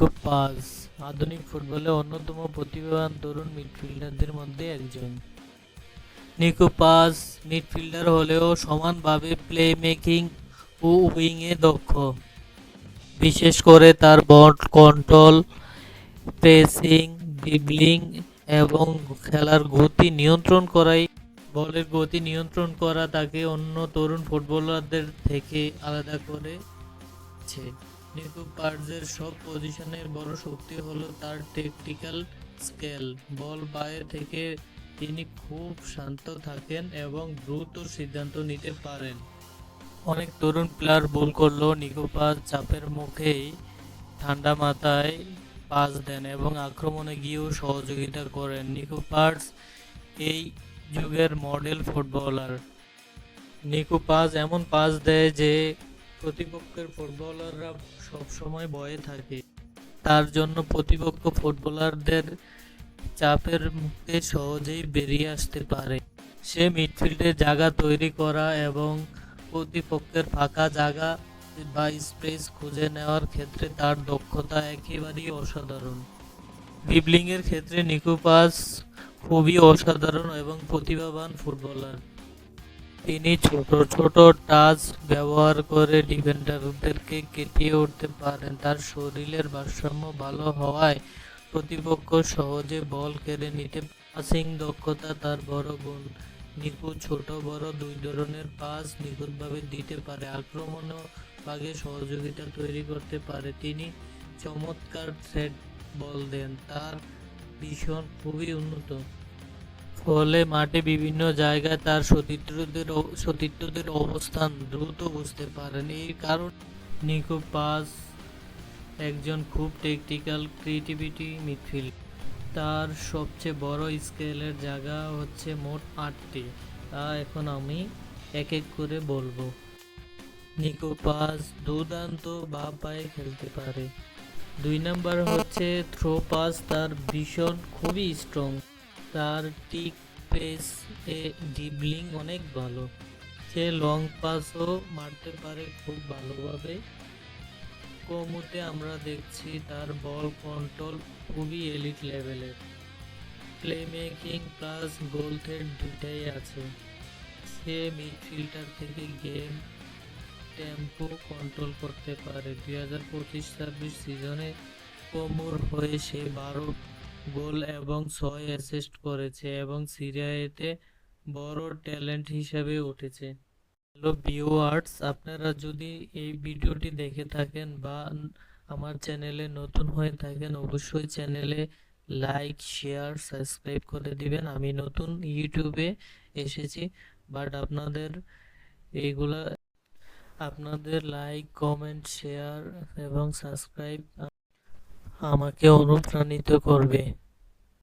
নিকো পাজ আধুনিক ফুটবলে অন্যতম প্রতিভাবান তরুণ মিডফিল্ডারদের মধ্যে একজন। নিকো পাজ মিডফিল্ডার হলেও সমানভাবে প্লেমেকিং ও উইংয়ে দক্ষ। বিশেষ করে তার বল কন্ট্রোল, প্রেসিং, ড্রিবলিং এবং খেলার গতি নিয়ন্ত্রণ করা তাকে অন্য তরুণ ফুটবলারদের থেকে আলাদা করেছে। নিকো পার্জের সব পজিশনের বড় শক্তি হলো তার ট্যাকটিক্যাল স্কিল। বল বাইরে থেকে তিনি খুব শান্ত থাকেন এবং দ্রুত সিদ্ধান্ত নিতে পারেন। অনেক তরুণ প্লেয়ার ভুল করলেও নিকো পাজ চাপের মুখেই ঠান্ডা মাথায় পাস দেন এবং আক্রমণে গিয়েও সহযোগিতা করেন। নিকো পাজ এই যুগের মডেল ফুটবলার। নিকো পাজ এমন পাস দেয় যে প্রতিপক্ষের ফুটবলাররা সবসময় ভয়ে থাকে। তার জন্য প্রতিপক্ষ ফুটবলারদের চাপের মুখে সহজেই বেরিয়ে আসতে পারে। সে মিডফিল্ডে জায়গা তৈরি করা এবং প্রতিপক্ষের ফাঁকা জায়গা বা স্পেস খুঁজে নেওয়ার ক্ষেত্রে তার দক্ষতা একেবারেই অসাধারণ। ড্রিবলিংয়ের ক্ষেত্রে নিকো পাজ খুবই অসাধারণ এবং প্রতিভাবান ফুটবলার। তিনি ছোট ছোট টাচ ব্যবহার করে ডিফেন্ডারদেরকে কাটিয়ে উঠতে পারেন। তার শরীরের ভারসাম্য ভালো হওয়ায় প্রতিপক্ষ সহজে বল কেড়ে নিতে পাসিং দক্ষতা তার বড় গুণ। নিকো ছোট বড় দুই ধরনের পাস নিখুঁতভাবে দিতে পারে, আক্রমণেও ভাগে সহযোগিতা তৈরি করতে পারে। তিনি চমৎকার থ্রেড বল দেন, তার ভীষণ খুবই উন্নত। ফলে মাঠে বিভিন্ন জায়গায় তার সতীর্থদের অবস্থান দ্রুত বুঝতে পারেন। এই কারণ নিকো পাজ একজন খুব ট্যাকটিক্যাল ক্রিয়েটিভিটি মিডফিল্ড। তার সবচেয়ে বড় স্কেলের জায়গা হচ্ছে মোট 8টি। তা এখন আমি এক এক করে বলবো। নিকো পাজ দুর্দান্ত বাঁ পায়ে খেলতে পারে। 2 নাম্বার হচ্ছে থ্রো পাস, তার ভীষণ খুবই স্ট্রং। তার টিক পেস এ ড্রিবলিং অনেক ভালো। সে লং পাসও মারতে পারে খুব ভালোভাবে। কমুতে আমরা দেখছি তার বল কন্ট্রোল খুবই এলিট লেভেলের। প্লেমেকিং প্লাস গোল থ্রেট দুটাই আছে। সে মিডফিল্ডার থেকে গেম টেম্পো কন্ট্রোল করতে পারে। 2025-26 সিজনে কমুর হয়ে সে 12 গোল এবং 6 অ্যাসিস্ট করেছে এবং সিরিয়া এতে বড় ট্যালেন্ট হিসেবে উঠেছে। হ্যালো ভিউয়ার্স, আপনারা যদি এই ভিডিওটি দেখে থাকেন বা আমার চ্যানেলে নতুন হয়ে থাকেন, অবশ্যই চ্যানেলে লাইক, শেয়ার, সাবস্ক্রাইব করে দিবেন। আমি নতুন ইউটিউবে এসেছি, বাট আপনাদের লাইক, কমেন্ট, শেয়ার এবং সাবস্ক্রাইব আমাকে অনুপ্রাণিত করবে।